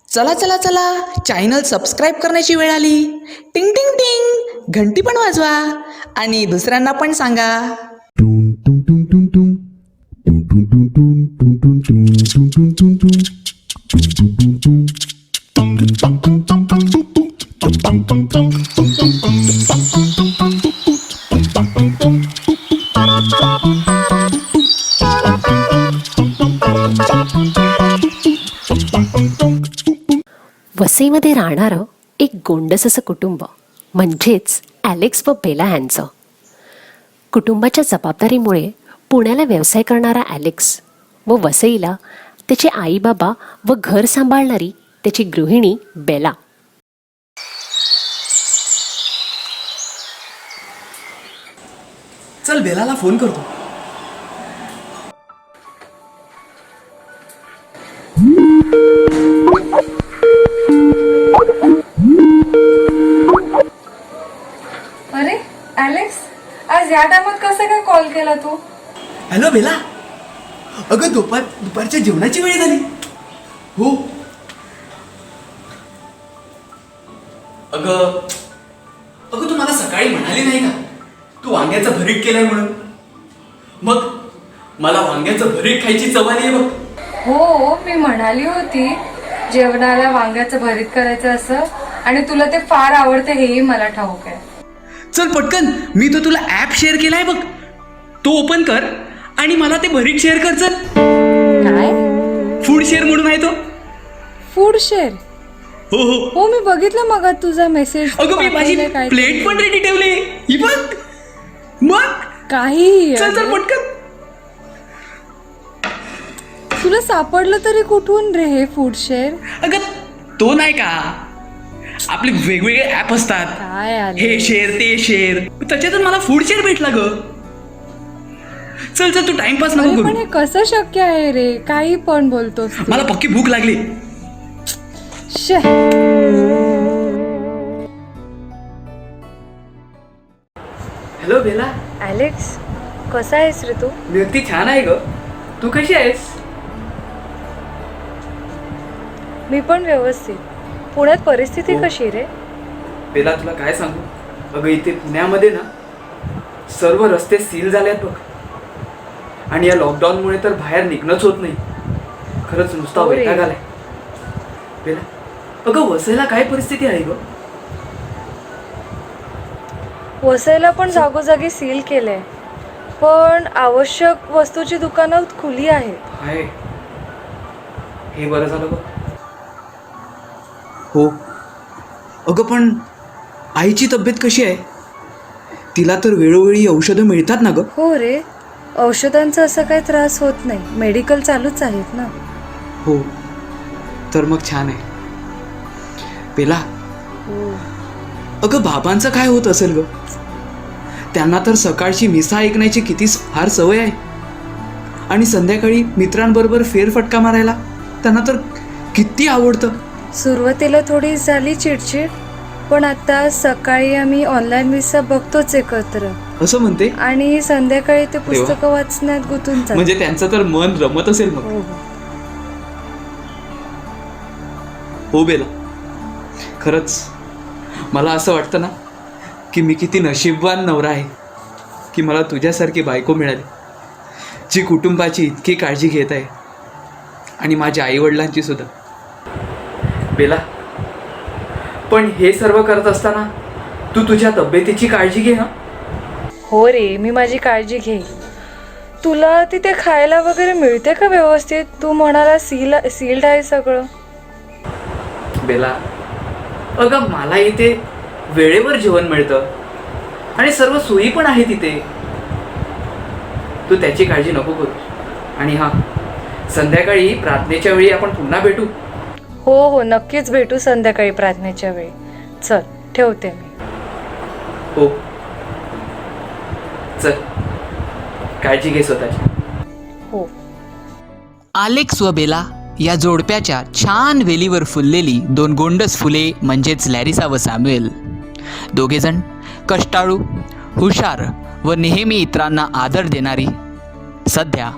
चला चला चला, चॅनल सबस्क्राईब करण्याची वेळ आली. टिंग टिंग टिंग, घंटी पण वाजवा आणि दुसऱ्यांना पण सांगा. वसईमध्ये राहणारं एक गोंडस असं कुटुंब म्हणजेच ॲलेक्स व बेला यांचं. कुटुंबाच्या जबाबदारीमुळे पुण्याला व्यवसाय करणारा ॲलेक्स व वसईला त्याचे आई बाबा व घर सांभाळणारी त्याची गृहिणी बेला. चल बेलाला फोन करतो. अरे ॲलेक्स, आज या टायमात कसं काय कॉल केला तू? हॅलो बेला, अगं दुपारच्या जेवणाची वेळ झाली. हो अगं तू मला सकाळी म्हणाली नाही का तू वांग्याचं भरीत केलंय म्हणून? मग मला वांग्याचं भरीत खायची चव आली आहे बघ. हो, मी म्हणाली होती जेवणाला वांग्याचं भरीत करायचं असं, आणि तुला ते फार आवडतं हेही मला ठाऊक आहे. चल पटकन, मी तो तुला ऍप शेअर केलाय बघ, तो ओपन कर आणि मला ते भरीत शेअर कर. चल. काय? फूड शेअर म्हणून आहे तो. Food share? हो हो हो, मी बघितलं मग तुझा मेसेज. अगं मी माझी प्लेट पण रेडी ठेवली. ही बघ. मग काही चल चल पटकन. तुला सापडलं तरी कुठून रे हे फूड शेअर? अगं तो नाही का आपले वेगवेगळे ऍप असतात, काय आले? हे शेअर ते शेअर, त्याच्यातून मला फूड शेअर भेटला ग. चल चल, तू टाइमपास नको पण करू. हे कसं शक्य आहे रे? काही पण बोलतोस तू. मला पक्की भूक लागली. शे. हॅलो बेला. ॲलेक्स, कसा आहेस रे तू? मी अगदी छान आहे ग. तू कशी आहेस? मी पण व्यवस्थित. पुण्यात परिस्थिती कशी रे? बेला तुला काय सांगू, अगं इथे पुण्यामध्ये ना सर्व रस्ते सील झालेत बघ, आणि या लॉकडाऊनमुळे तर बाहेर निघणंच होत नाही. खरंच नुसता वैताग आलाय. बेला, अगं वसईला काय परिस्थिती आहे ग? वसईला पण जागोजागी सील केलंय, पण आवश्यक वस्तूची दुकानं खुली आहेत. आहे, हे बरं झालं बघ. हो अगं, पण आईची तब्येत कशी आहे? तिला तर वेळोवेळी औषधं मिळतात ना ग? हो रे, औषधांचा असा काही त्रास होत नाही. मेडिकल चालूच आहेत ना. हो, तर मग छान आहे. पेला, अगं बाबांचं काय होत असेल ग? त्यांना तर सकाळची मिसा ऐकण्याची किती फार सवय आहे, आणि संध्याकाळी मित्रांबरोबर फेरफटका मारायला त्यांना तर किती आवडतं. सुरुवातीला थोडी झाली चिडचिड, पण आता सकाळी आम्ही ऑनलाईन मिसा बघतोच एकत्र. असं म्हणते? आणि संध्याकाळी ते पुस्तकं वाचण्यात गुंतून जातात. म्हणजे त्यांचं तर मन रमत असेल मग. हो बेला, खरंच मला असं वाटतं ना की मी किती नशीबवान नवरा आहे की मला तुझ्यासारखी बायको मिळाली, जी कुटुंबाची इतकी काळजी घेत आहे, आणि माझ्या आईवडिलांची सुद्धा. बेला, पण हे सर्व करत असताना तू तुझ्या तब्येतीची काळजी घे ना. हो रे, मी माझी काळजी घेईन. तुला तिथे खायला वगैरे मिळते का व्यवस्थित? तू म्हणाला सील्ड आहे सगळं. बेला, अगं मला इथे वेळेवर जेवण मिळतं आणि सर्व सोयी पण आहे तिथे. तू त्याची काळजी नको करू. आणि हां, संध्याकाळी प्रार्थनेच्या वेळी आपण पुन्हा भेटू. हो हो, नक्कीच भेटू संध्याकाळी प्रार्थनेच्या वेळी. चल, ठेवते मी. हो चल, काळजी घे स्वतःची. हो. आलेक्स व बेला या जोडप्याच्या छान वेलीवर फुललेली दोन गोंडस फुले म्हणजेच लॅरिसा व सॅम्युएल. दोघेजण कष्टाळू, हुशार व नेहमी इतरांना आदर देणारी, सध्या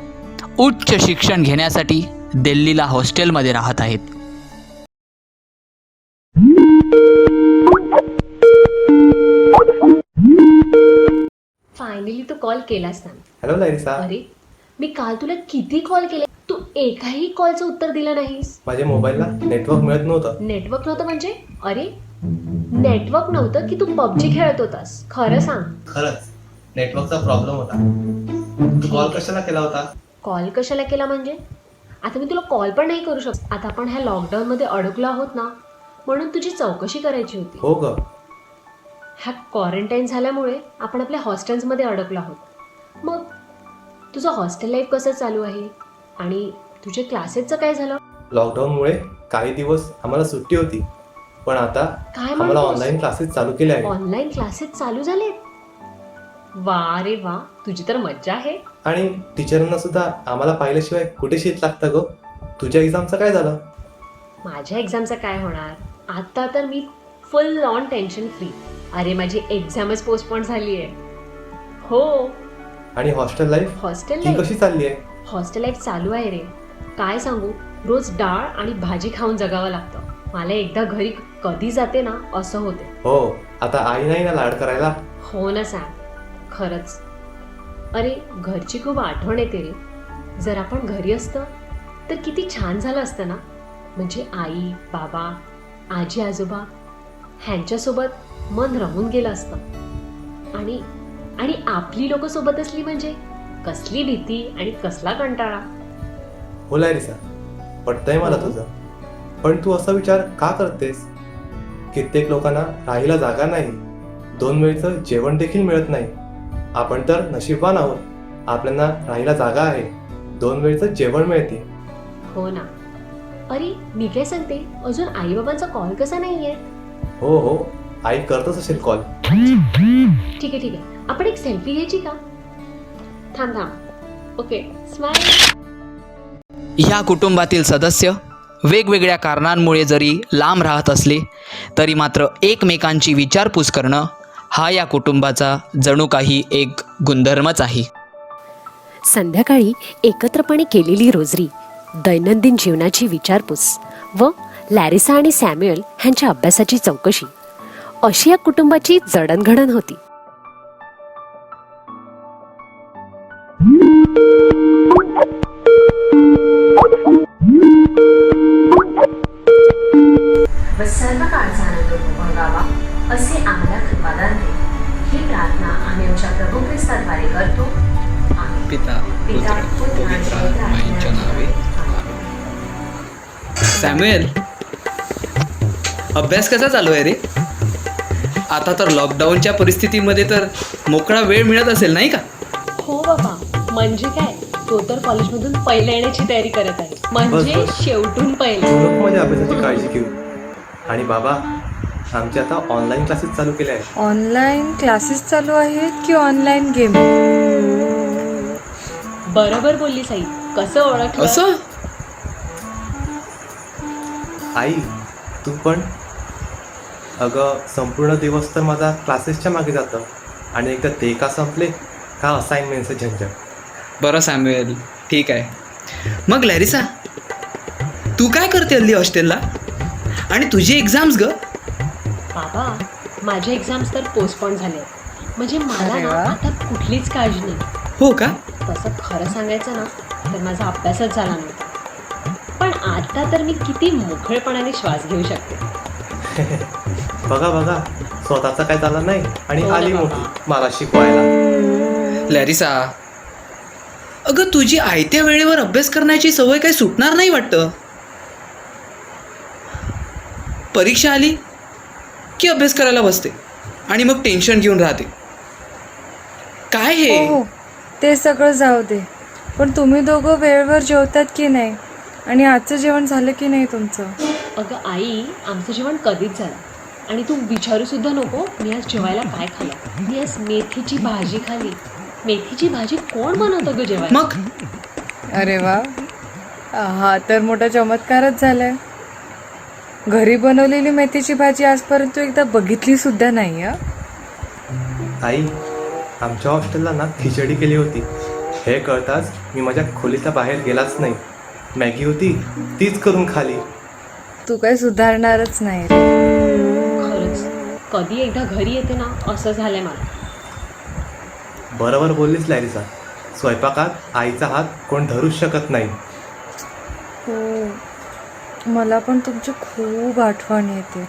उच्च शिक्षण घेण्यासाठी दिल्लीला हॉस्टेलमध्ये राहत आहेत. फायनली तू कॉल केलास ना. हॅलो लॅरिसा. अरे मी काल तुला किती कॉल केले, तू एकाही कॉलचं उत्तर दिलं नाहीस. माझ्या मोबाईलला नेटवर्क मिळत नव्हतं. नेटवर्क नव्हतं म्हणजे? अरे नेटवर्क नव्हतं की तू पबजी खेळत होतास? खरं सांग. खरंच नेटवर्कचा प्रॉब्लेम होता. तू कॉल कशाला केला होता? कॉल कशाला केला म्हणजे? आता मी तुला कॉल पण नाही करू शकत. आता आपण ह्या लॉकडाऊनमध्ये अडकलो आहोत ना, म्हणून तुझी चौकशी करायची होती. हो ग. ह्या क्वारंटाईन झाल्यामुळे आपण आपल्या हॉस्टेल्समध्ये अडकलो आहोत. मग तुझं हॉस्टेल लाईफ कसं चालू आहे आणि तुझ्या क्लासेसचं काय झालं? लॉकडाऊनमुळे काही दिवस आम्हाला सुट्टी होती, पण आता काय आम्हाला म्हणतोस? ऑनलाईन क्लासेस चालू केले आहे. ऑनलाईन क्लासेस चालू झालेत? वा रे वा, तुझी तर मज्जा आहे. आणि टीचरांना सुद्धा आम्हाला पाहिल्याशिवाय कुठे शीत लागतं ग. तुझ्या एक्झामचं काय झालं? माझ्या एक्झामचं काय होणार? आता तर मी फुल ऑन टेन्शन फ्री. अरे माझी एक्झामच पोस्टपोन झाली आहे. हो. आणि हॉस्टेल लाईफ हॉस्टेल ती लाईफ कशी चालली आहे? हॉस्टेल लाईफ चालू आहे रे. काय सांगू, रोज डाळ आणि भाजी खाऊन जगावं लागतं. मला एकदा घरी कधी जाते ना असं होते. हो, आता आई नाही ना लाड करायला. हो ना सॅम, खरंच. अरे घरची खूप आठवण येते रे. जर आपण घरी असतं तर किती छान झालं असतं ना. म्हणजे आई बाबा आजी आजोबा ह्यांच्यासोबत मन रमून गेलं असतं. आणि आणि आपली लोक सोबत असली म्हणजे कसली भीती आणि कसला कंटाळा. हो लॅरिसा, पटतंय मला तुझं. पण तू असा विचार का करतेस? कित्येक लोकांना राहायला जागा नाही, 2 वेळचं जेवण देखील मिळत नाही. आपण तर नशीबवान आहोत, आपल्याला राहायला जागा आहे, 2 वेळचं जेवण मिळते. हो ना. अरे मी काय सांगते, अजून आई बाबांचा कॉल कसा नाहीये? हो हो, आई करतच असेल कॉल. ठीक आहे ठीक आहे, आपण एक सेल्फी घ्यायची का? थांब थांब. Okay, smile. ह्या कुटुंबातील सदस्य वेगवेगळ्या कारणांमुळे जरी लांब राहत असले तरी मात्र एकमेकांची विचारपूस करणं हा या कुटुंबाचा जणू काही एक गुणधर्मच आहे. संध्याकाळी एकत्रपणे केलेली रोजरी, दैनंदिन जीवनाची विचारपूस व लॅरिसा आणि सॅम्युएल ह्यांच्या अभ्यासाची चौकशी, अशी या कुटुंबाची जडणघडण होती. व सर्व काळचा आनंद उपभोगावा असे आम्हाला कृपादान दे, ही प्रार्थना आम्ही आमच्या प्रभू ख्रिस्ताद्वारे करतो. आमेन. पिता पिता, पुत्र आणि पवित्र आत्म्याच्या नावे. सॅम्युएल, अभ्यास कसा चालू आहे रे? आता तर लॉकडाऊनच्या परिस्थितीमध्ये तर मोकळा वेळ मिळत असेल नाही का? हो बाबा, म्हणजे काय, तो तर कॉलेजमधून पहिला येण्याची तयारी करत आहे. म्हणजे बस, बस. शेवटून पहिला. तू नको माझ्या अभ्यासाची काळजी घेऊ. आणि बाबा, आमचे आता ऑनलाईन क्लासेस चालू केले आहेत. ऑनलाईन क्लासेस चालू आहेत की ऑनलाईन गेम? बरोबर बोलली साई. कसं ओळखलं? असं आई, तू पण? अगं, संपूर्ण दिवस तर माझा क्लासेसच्या मागे जातं, आणि एकदा ते का संपले का असाइनमेंटचं झंझट. बरं सॅम्युएल, ठीक आहे. मग लॅरिसा, तू काय करते हल्ली हॉस्टेलला? आणि तुझी एक्झाम्स ग? बाबा, माझे एक्झाम्स तर पोस्टपोन झाले. म्हणजे मला अरे ना वा. आता कुठलीच काळजी नाही. हो का? तसं खरं सांगायचं ना तर माझा अभ्यासच झाला नव्हता. पण आता तर मी किती मोकळेपणाने श्वास घेऊ शकते. बघा बघा, स्वतःचा काय झाला नाही आणि हो ना आली बाबा. मोठी मला शिकवायला. लॅरिसा, अगं तुझी आयत्या वेळेवर अभ्यास करण्याची सवय काही सुटणार नाही वाटतं. परीक्षा आली की अभ्यास करायला बसते आणि मग टेन्शन घेऊन राहते. काय हे? हो, ते सगळं जाऊ दे. पण तुम्ही दोघं वेळेवर जेवतात की नाही? आणि आजचं जेवण झालं की नाही तुमचं? अगं आई, आमचं जेवण कधीच झालं. आणि तू विचारू सुद्धा नको मी आज जेवायला काय खाल्लं. मी आज मेथीची भाजी खाल्ली. मेथीची भाजी कोण बनवतं ग जेवायला? मग अरे वा, हा तर मोठा चमत्कारच झालाय. घरी बनवलेली मेथीची भाजी आजपर्यंत एकदा बघितली सुद्धा नाही. आई, आमच्या हॉस्टेलला ना खिचडी केली होती. हे कळताच मी माझ्या खोलीच्या बाहेर गेलाच नाही. मॅगी होती तीच करून खाली. तू काही सुधारणारच नाही रे. कधी एकदा घरी येते ना असं झालंय मला. बरोबर बोललीस लॅरिसा. स्वयंपाकात आईचा हात कोण धरूच शकत नाही. हो, मला पण तुमची खूप आठवण येते.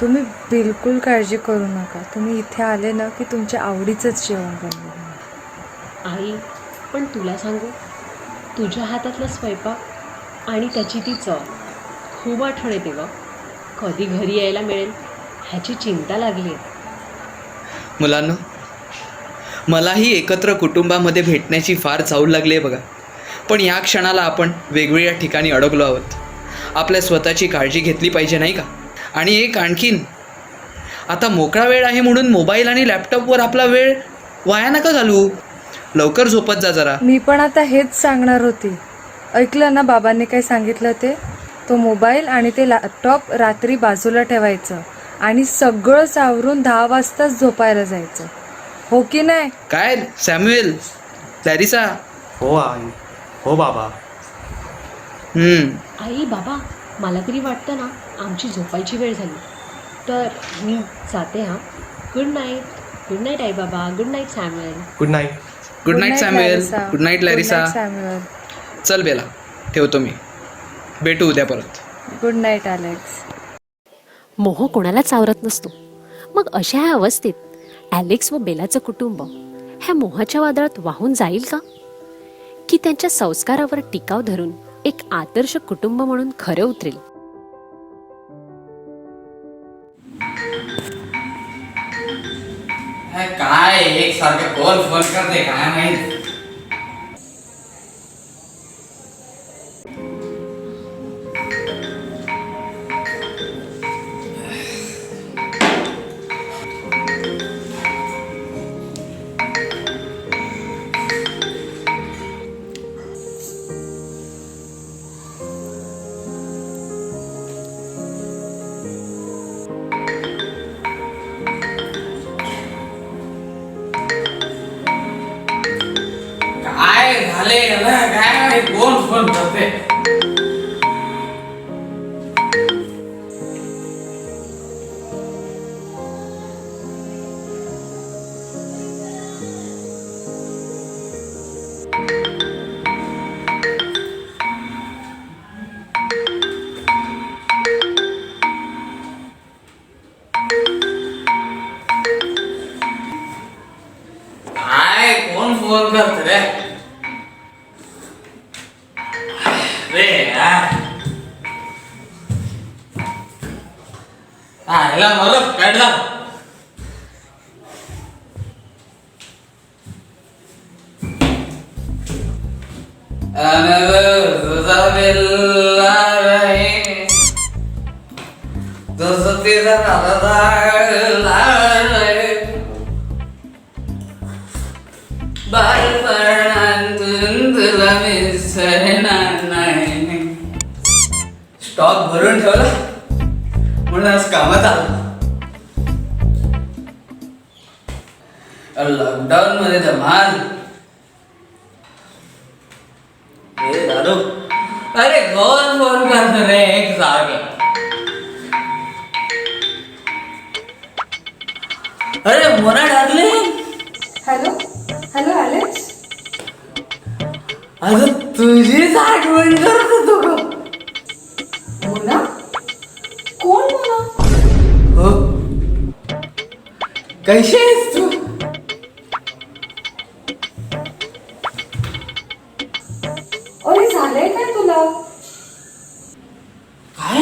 तुम्ही बिलकुल काळजी करू नका. तुम्ही इथे आले ना की तुमच्या आवडीचंच जेवण बनवेन. आई, पण तुला सांगू, तुझ्या हातातला स्वयंपाक आणि त्याची ती चव खूप आठवण येते गं. कधी घरी यायला मिळेल ह्याची चिंता लागली आहे. मुलांनो, मलाही एकत्र कुटुंबामध्ये भेटण्याची फार चाहूल लागली आहे बघा. पण या क्षणाला आपण वेगवेगळ्या ठिकाणी अडकलो आहोत. आपल्या स्वतःची काळजी घेतली पाहिजे नाही का? आणि एक आणखीन, आता मोकळा वेळ आहे म्हणून मोबाईल आणि लॅपटॉपवर आपला वेळ वाया नका घालू. लवकर झोपत जा जरा. मी पण आता हेच सांगणार होती. ऐकलं ना बाबांनी काय सांगितलं ते? तो मोबाईल आणि ते लॅपटॉप रात्री बाजूला ठेवायचं आणि सगळं सावरून 10 वाजताच झोपायला जायचं. हो की नाही? काय सॅम्युएल, लॅरिसा? हो आई, हो बाबा. आई बाबा, मला तरी वाटतं ना आमची झोपायची वेळ झाली, तर मी जाते हां. Good night. गुड नाईट आई बाबा. Good night Samuel. Good night. Good night Samuel. Larissa. Good night Larissa. Good night Samuel. चल बेला, ठेवतो मी. भेटू उद्या परत. Good night Alex. मोह कोणालाच आवरत नसतो. मग अशा ह्या अवस्थेत ॲलेक्स व बेलाचं कुटुंब ह्या मोहाच्या वादळात वाहून जाईल का? की त्यांच्या संस्कारावर टिकाव धरून एक आदर्श कुटुंब म्हणून खरं उतरेल? काय एक सारखे कॉल फोन करते काय माहित. काय झाले काय माहित कोण फोन करते. काय कोण फोन करत रे. रे यार, ह्याला मरत काढला. जसं ते बालपणातून तुला विसरणार नाही. स्टॉक भरून ठेवला म्हणून आज कामात आलो. लॉकडाऊन मध्ये धमाल. हे दारू. अरे कोण फोन करतो रे एक जागा. अरे Mona darling. Hello hello Alex. अगं तुझीच आठवण करत होतो ग. मोना? कोण मोना? हो, कशी आहेस तू? अरे झालंय काय तुला? काय?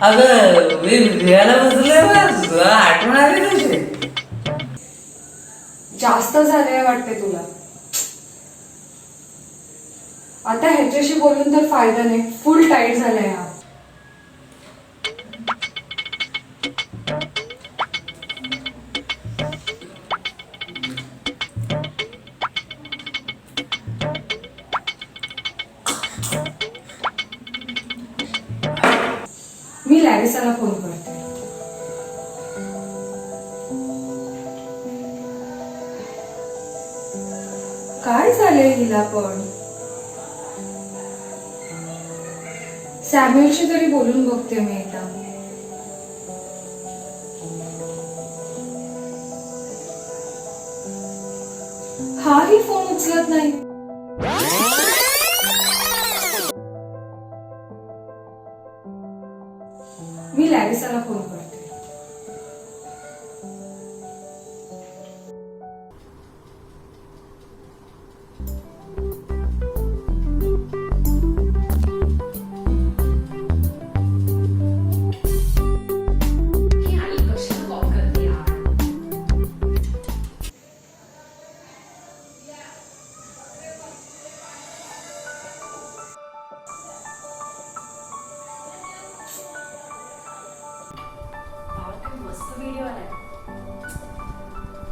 अगं मी लिहायला बसले बस आठवण आली तुझी. जास्त झालंय वाटते तुला. आता ह्याच्याशी बोलून तर फायदा नाही. फुल टाईट झालाय हा. मी लॅरिसाला फोन करते. काय झालंय हिला पण? सॅम्युएलशी तरी बोलून बघते मी एकदा. हाही फोन उचलत नाही. मी लॅरिसाला फोन करते.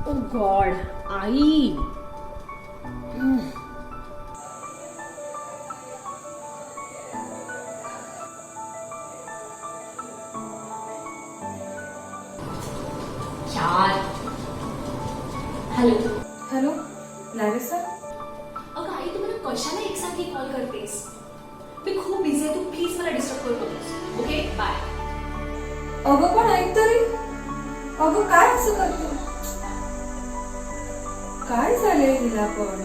ओ गॉड आई. हॅलो. हॅलो लॅरिसा. अगं आई तू मला कशाला एकसारखी कॉल करतेस? मी खूप बिझी आहे, तू प्लीज मला डिस्टर्ब करू नकोस. Okay bye. अगं पण ऐक तरी. अगं काय असं करतो? काय झालंय तिला पण?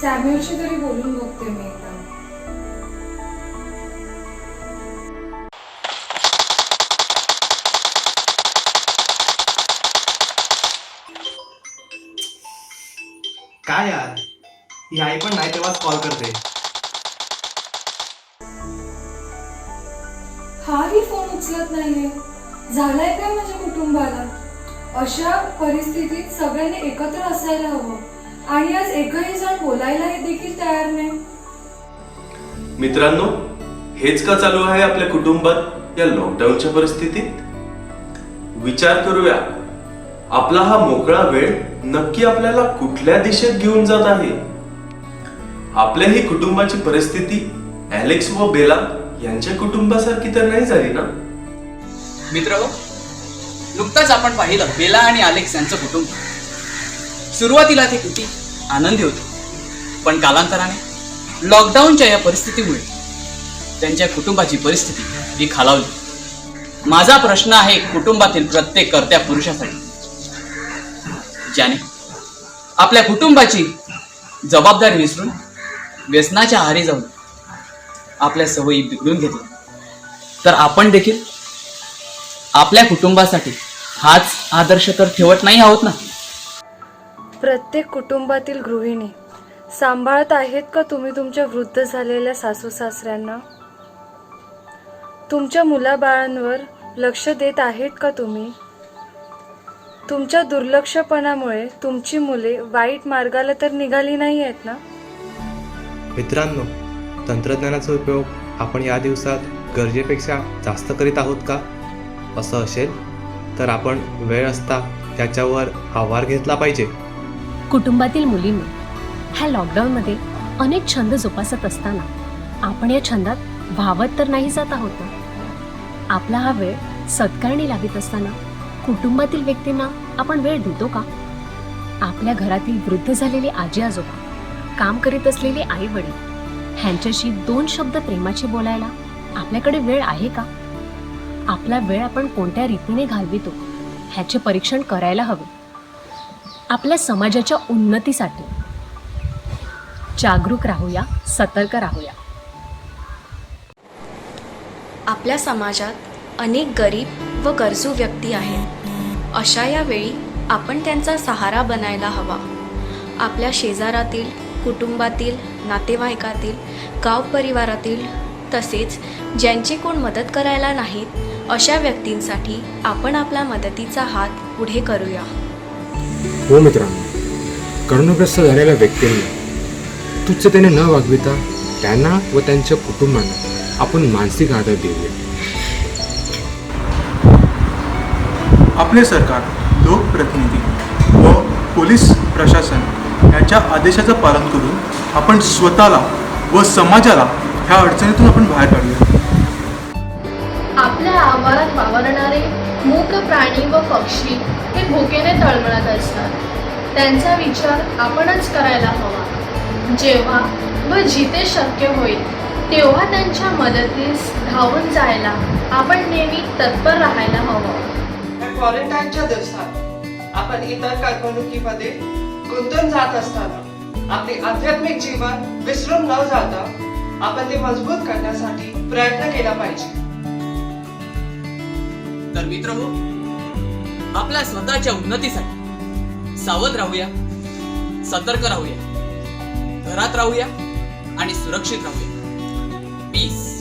सॅम्युअलशी तरी बोलून बघते मी एकदा. काय यार, ही आई पण नाही तेव्हाच कॉल करते. हाही फोन उचलत नाहीये. झालाय काय माझ्या कुटुंबाला? अशा परिस्थितीत सगळ्यांनी एकत्र असायला हवं आणि आज एकही जण बोलायलाही देखील तयार नाही. मित्रांनो, हेच का चालू आहे आपल्या कुटुंबात या लॉकडाऊनच्या परिस्थितीत? विचार करूया, आपला हा मोकळा वेळ नक्की आपल्याला कुठल्या दिशेत घेऊन जात आहे? आपल्याही कुटुंबाची परिस्थिती ॲलेक्स व बेला यांच्या कुटुंबासारखी तर नाही झाली ना? मित्र, नुकताच आपण पाहिलं बेला आणि अलेक्स यांचं कुटुंब. सुरुवातीला ते किती आनंदी होते, पण कालांतराने लॉकडाऊनच्या या परिस्थितीमुळे त्यांच्या कुटुंबाची परिस्थिती ही खालावली. माझा प्रश्न आहे कुटुंबातील प्रत्येक कर्त्या पुरुषासाठी, ज्याने आपल्या कुटुंबाची जबाबदारी विसरून व्यसनाच्या आहारी जाऊन आपल्या सवयी बिघडून घेतल्या, तर आपण देखील आपल्या कुटुंबासाठी हाच आदर्श तर ठेवत नाही आहोत ना? प्रत्येक कुटुंबातील गृहिणी सांभाळत आहेत का तुम्ही तुमच्या वृद्ध झालेल्या सासू सासऱ्यांना? तुमच्या मुलाबाळांवर लक्ष देत आहेत का तुम्ही? तुमच्या दुर्लक्षपणामुळे तुमची मुले वाईट मार्गाला तर निघाली नाही आहेत ना? मित्रांनो, तंत्रज्ञानाचा उपयोग आपण या दिवसात गरजेपेक्षा जास्त करीत आहोत का? असं असेल तर आपण वेळ असता त्याच्यावर आवार घेतला पाहिजे. कुटुंबातील मुलींनी ह्या लॉकडाऊनमध्ये अनेक छंद जोपासत असताना आपण या छंदात व्हावत तर नाही जात आहोत ना? आपला हा वेळ सत्कारणी लावित असताना कुटुंबातील व्यक्तींना आपण वेळ देतो का? आपल्या घरातील वृद्ध झालेले आजी आजोबा, काम करीत असलेले आई वडील ह्यांच्याशी 2 शब्द प्रेमाचे बोलायला आपल्याकडे वेळ आहे का? आपला वेळ आपण कोणत्या रीतीने घालवितो ह्याचे परीक्षण करायला हवे. आपल्या समाजाच्या उन्नतीसाठी जागरूक राहूया, सतर्क राहूया. आपल्या समाजात अनेक गरीब व गरजू व्यक्ती आहेत. अशा या वेळी आपण त्यांचा सहारा बनायला हवा. आपल्या शेजारातील, कुटुंबातील, नातेवाईकातील, गाव परिवारातील तसेच ज्यांची कोण मदत करायला नाहीत अशा व्यक्तींसाठी आपण आपला मदतीचा हात पुढे करूया. हो मित्रांनो, करोनाग्रस्त झालेल्या व्यक्तींना तुच्छतेने न वागविता त्यांना व त्यांच्या कुटुंबांना आपण मानसिक आधार देऊया. आपले सरकार, लोकप्रतिनिधी व पोलीस प्रशासन यांच्या आदेशाचं पालन करून आपण स्वतःला व समाजाला ह्या अडचणीतून आपण बाहेर काढूया. आपल्या आवारात वावरणारे मूक प्राणी व पक्षी हे भुकेने तळमळत असतात. त्यांचा विचार आपणच करायला हवा. जेव्हा व जिथे शक्य होईल तेव्हा त्यांच्या मदतीस धावून जायला आपण नेहमी तत्पर राहायला हवं. क्वारंटाईनच्या दिवसात आपण इतर करमणुकीमध्ये गुंतून जात असताना आपले आध्यात्मिक जीवन विसरून न जाता आपण ते मजबूत करण्यासाठी प्रयत्न केला पाहिजे. तर मित्रहो, आपल्या स्वतःच्या उन्नतीसाठी सावध राहूया, सतर्क राहूया, घरात राहूया आणि सुरक्षित राहूया. पीस.